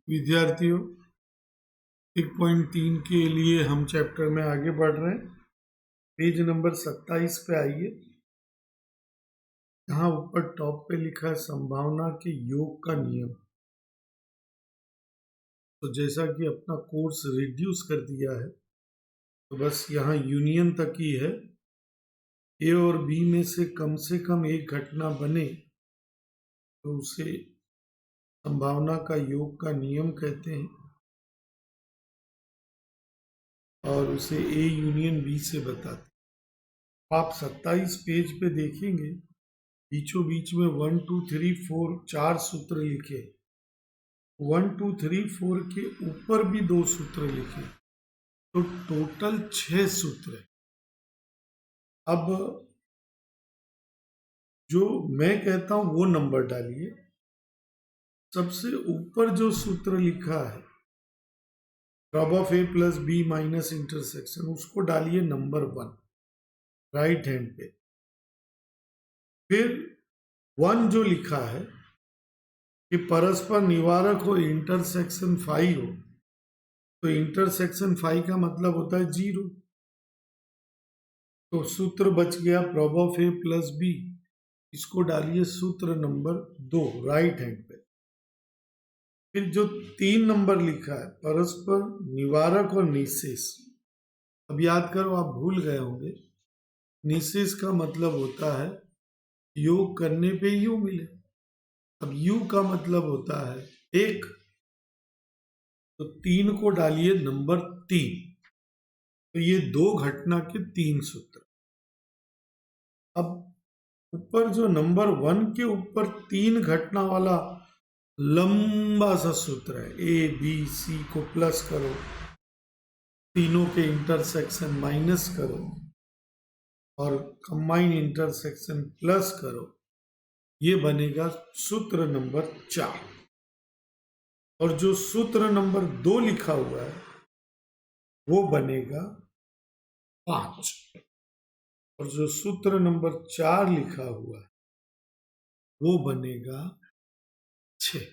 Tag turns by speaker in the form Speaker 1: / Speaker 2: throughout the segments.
Speaker 1: विद्यार्थियों 1.3 के लिए हम चैप्टर में आगे बढ़ रहे हैं। पेज नंबर 27 पे आइए। यहाँ ऊपर टॉप पे लिखा है संभावना के योग का नियम। तो जैसा कि अपना कोर्स रिड्यूस कर दिया है तो बस यहाँ यूनियन तक ही है। ए और बी में से कम एक घटना बने तो उसे संभावना का योग का नियम कहते हैं और उसे ए यूनियन बी से बताते हैं। आप 27 पेज पे देखेंगे बीचों बीच में 1 2 3 4 4 सूत्र लिखे। 1 2 3 4 के ऊपर भी 2 सूत्र लिखे तो टोटल 6 सूत्र है। अब जो मैं कहता हूं वो नंबर डालिए। सबसे ऊपर जो सूत्र लिखा है prob of A plus B minus intersection, उसको डालिए नंबर 1 राइट हैंड पे। फिर 1 जो लिखा है कि परस्पर निवारक हो, इंटरसेक्शन फाई हो, तो इंटरसेक्शन फाई का मतलब होता है 0। तो सूत्र बच गया prob of A plus B. इसको डालिए सूत्र नंबर 2 राइट हैंड पे। फिर जो 3 नंबर लिखा है परस्पर निवारक और निःशेष। अब याद करो, आप भूल गए होंगे निःशेष का मतलब होता है योग करने पे यू मिले। अब यू का मतलब होता है 1, तो 3 को डालिए नंबर 3। तो ये 2 घटना के 3 सूत्र। अब ऊपर जो नंबर 1 के ऊपर 3 घटना वाला लंबा सा सूत्र है, ए बी सी को प्लस करो, तीनों के इंटरसेक्शन माइनस करो और कंबाइन इंटरसेक्शन प्लस करो, ये बनेगा सूत्र नंबर 4। और जो सूत्र नंबर 2 लिखा हुआ है वो बनेगा 5 और जो सूत्र नंबर 4 लिखा हुआ है वो बनेगा 6।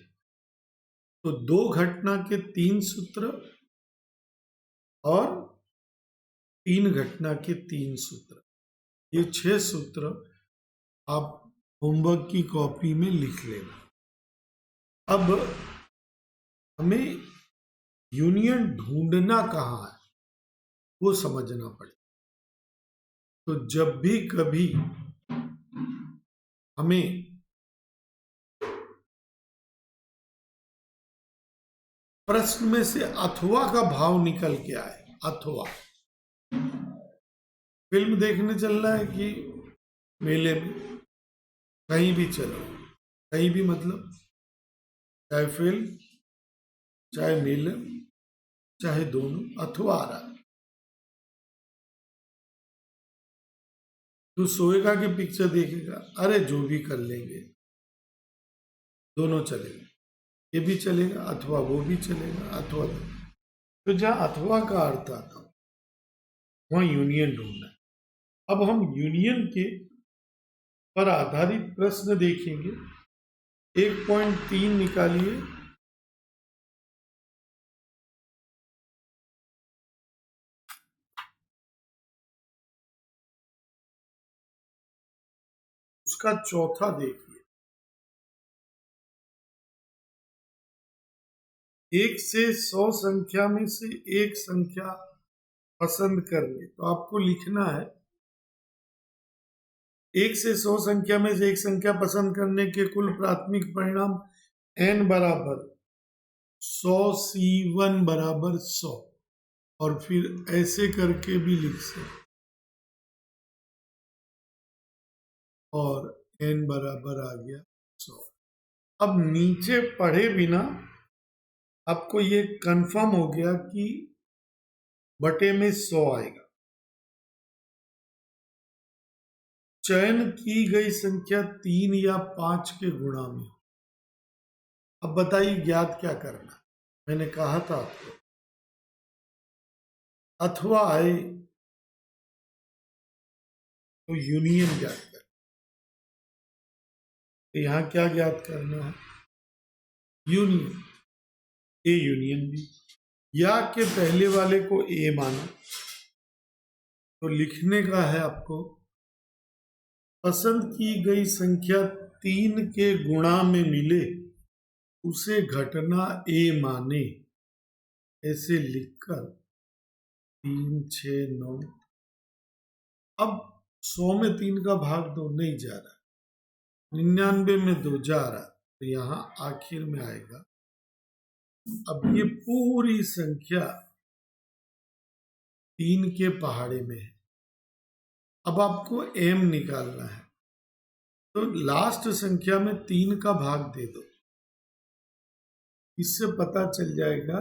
Speaker 1: तो 2 घटना के 3 सूत्र और 3 घटना के 3 सूत्र, ये 6 सूत्र आप होमवर्क की कॉपी में लिख लेना। अब हमें यूनियन ढूंढना कहाँ है वो समझना पड़ेगा। तो जब भी कभी हमें प्रश्न में से अथवा का भाव निकल के आए, अथवा फिल्म देखने चलना है कि मेले में, कहीं भी चलो, कहीं भी मतलब चाहे फिल्म चाहे मेले चाहे दोनों, अथवा आ रहा है। तू सोएगा कि पिक्चर देखेगा? अरे जो भी कर लेंगे, दोनों चलेगा, ये भी चलेगा अथवा वो भी चलेगा, अथवा। तो जहां अथवा का अर्थ आता वहां यूनियन ढूंढना है। अब हम यूनियन के पर आधारित प्रश्न देखेंगे। 1.3 निकालिए। उसका चौथा देखिए। 1 से 100 संख्या में से एक संख्या पसंद कर ले, तो आपको लिखना है 1 से 100 संख्या में से एक संख्या पसंद करने के कुल प्राथमिक परिणाम n बराबर 100 C1 बराबर 100, और फिर ऐसे करके भी लिख सकते और n बराबर आ गया 100। अब नीचे पढ़े बिना आपको ये कंफर्म हो गया कि बटे में 100 आएगा। चयन की गई संख्या 3 या 5 के गुणा में। अब बताइए ज्ञात क्या करना। मैंने कहा था आपको अथवा आए तो यूनियन ज्ञात कर। तो यहां क्या ज्ञात करना है? यूनियन। ए यूनियन बी, या के पहले वाले को ए मानो। तो लिखने का है आपको, पसंद की गई संख्या 3 के गुणा में मिले उसे घटना ए माने, ऐसे लिखकर 3, 6, 9। अब 100 में 3 का भाग 2 नहीं जा रहा, 99 में 2 जा रहा, तो यहां आखिर में आएगा। अब ये पूरी संख्या 3 के पहाड़े में है। अब आपको m निकालना है, तो लास्ट संख्या में 3 का भाग दे दो, इससे पता चल जाएगा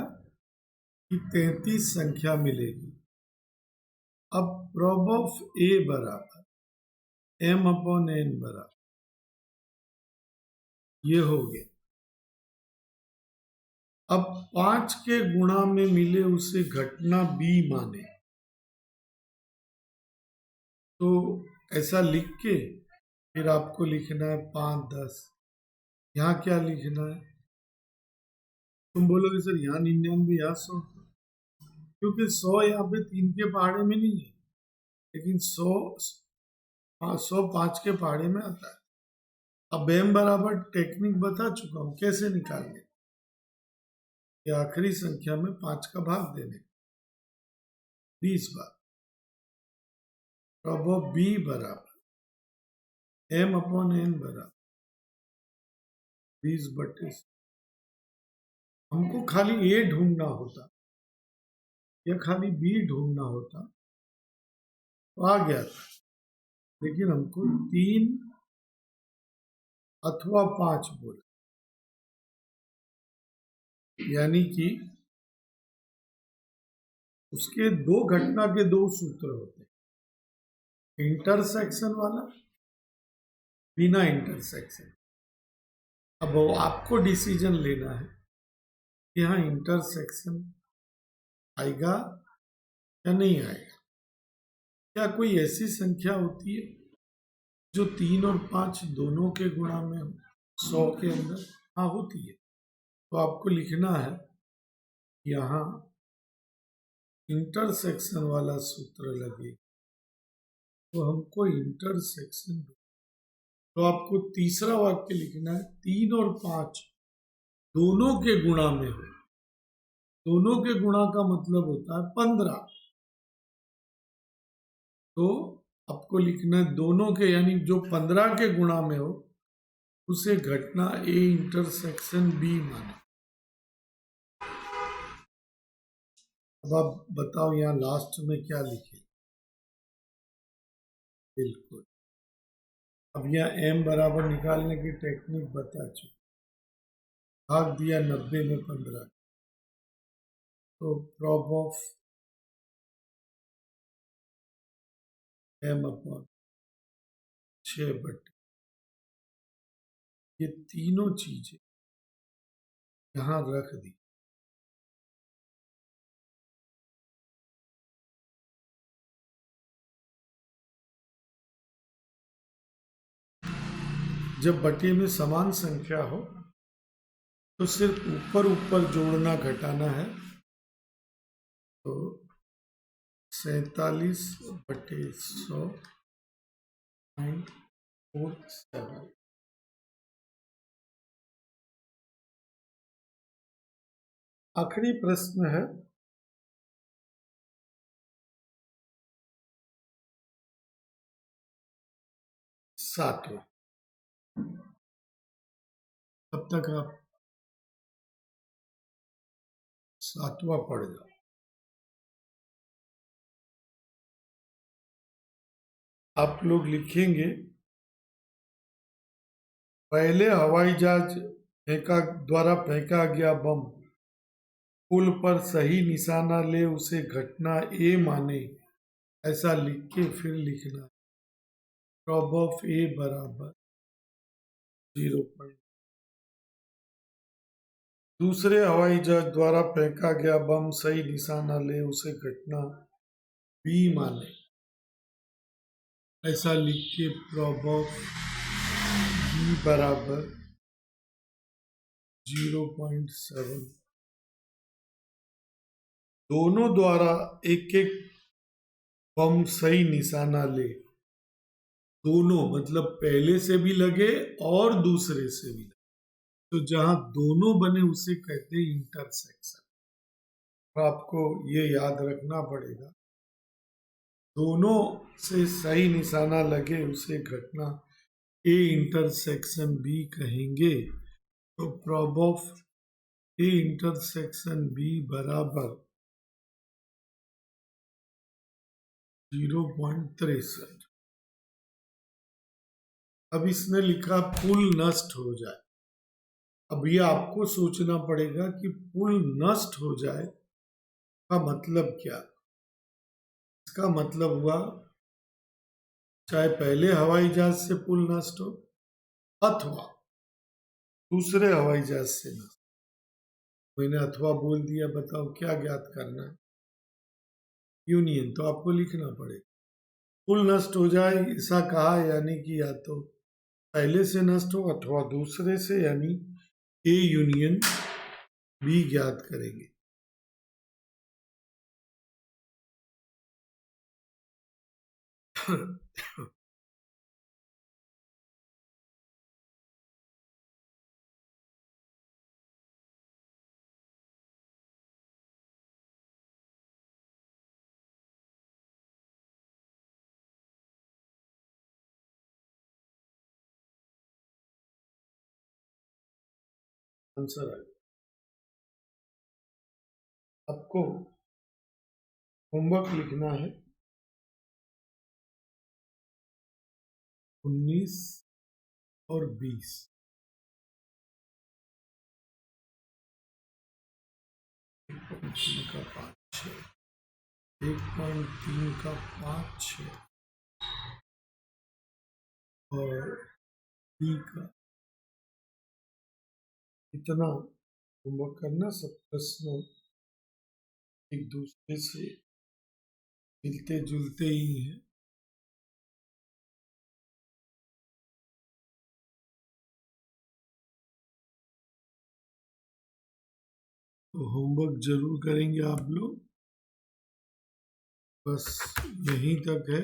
Speaker 1: कि 33 संख्या मिलेगी। अब प्रॉब ऑफ ए बराबर m/n बराबर, ये हो गया। अब 5 के गुणा में मिले उसे घटना बी माने, तो ऐसा लिख के फिर आपको लिखना है 5, 10। यहाँ क्या लिखना है? तुम बोलोगे सर यहाँ 99, यहाँ 100, क्योंकि 100 यहाँ पे 3 के पहाड़े में नहीं है, लेकिन 100 5 के पहाड़े में आता है। अब m बराबर टेक्निक बता चुका हूं कैसे निकालने, कि आखिरी संख्या में 5 का भाग देने 20 बार। प्रॉब ऑफ बी बराबर m/n बराबर 20/100। हमको खाली a ढूंढना होता या खाली b ढूंढना होता तो आ गया था, लेकिन हमको 3 अथवा 5 बोला, यानी कि उसके 2 घटना के 2 सूत्र होते हैं, इंटरसेक्शन वाला, बिना इंटरसेक्शन। अब आपको डिसीजन लेना है कि यहाँ इंटरसेक्शन आएगा या नहीं आएगा। क्या कोई ऐसी संख्या होती है जो 3 और 5 दोनों के गुणा में हो 100 के अंदर? हाँ, होती है। तो आपको लिखना है यहाँ इंटरसेक्शन वाला सूत्र लगे, तो हमको इंटरसेक्शन, तो आपको तीसरा वाक्य लिखना है 3 और 5 दोनों के गुणा में हो। दोनों के गुणा का मतलब होता है 15, तो आपको लिखना है दोनों के, यानी जो 15 के गुणा में हो उसे घटना ए इंटरसेक्शन बी माने। अब आप बताओ यहाँ लास्ट में क्या लिखे? बिल्कुल, अब यहाँ m बराबर निकालने की टेक्निक बता चुके, भाग दिया 90 में 15, तो प्रॉब ऑफ m/6/, ये तीनों चीजें यहां रख दी। जब बटे में समान संख्या हो तो सिर्फ ऊपर ऊपर जोड़ना घटाना है, तो 47/100.47। आखिरी प्रश्न है, सातवां। तब तक आप सातवां पढ़ जाओ। आप लोग लिखेंगे, पहले हवाई जहाज द्वारा फेंका गया बम पुल पर सही निशाना ले उसे घटना ए माने, ऐसा लिख के फिर लिखना प्रॉब ऑफ ए बराबर 0. दूसरे हवाई जहाज द्वारा फेंका गया बम सही निशाना ले उसे घटना बी माने, ऐसा लिख के प्रॉब ऑफ बी बराबर 0.7 दोनों द्वारा एक एक बम सही निशाना ले। दोनों मतलब पहले से भी लगे और दूसरे से भी लगे, तो जहां दोनों बने उसे कहते हैं इंटरसेक्शन। तो आपको ये याद रखना पड़ेगा, दोनों से सही निशाना लगे उसे घटना ए इंटरसेक्शन बी कहेंगे। तो prob of A intersection B बराबर 0.63। अब इसने लिखा पुल नष्ट हो जाए। अब ये आपको सोचना पड़ेगा कि पुल नष्ट हो जाए का मतलब क्या। इसका मतलब हुआ चाहे पहले हवाई जहाज से पुल नष्ट हो अथवा दूसरे हवाई जहाज से नष्ट। मैंने अथवा बोल दिया, बताओ क्या ज्ञात करना है। यूनियन तो आपको लिखना पड़ेगा। पुल नष्ट हो जाए ऐसा कहा, यानी कि या तो पहले से नष्ट हो अथवा दूसरे से, यानी ए यूनियन बी ज्ञात करेंगे। आंसर आ गया। आपको होमवर्क लिखना है 19 और 20। 1.3 का 5-6, 1.3 का 5-6 और बी का इतना होमवर्क करना। सब प्रश्न एक दूसरे से मिलते जुलते ही हैं। तो होमवर्क जरूर करेंगे आप लोग। बस यहीं तक है।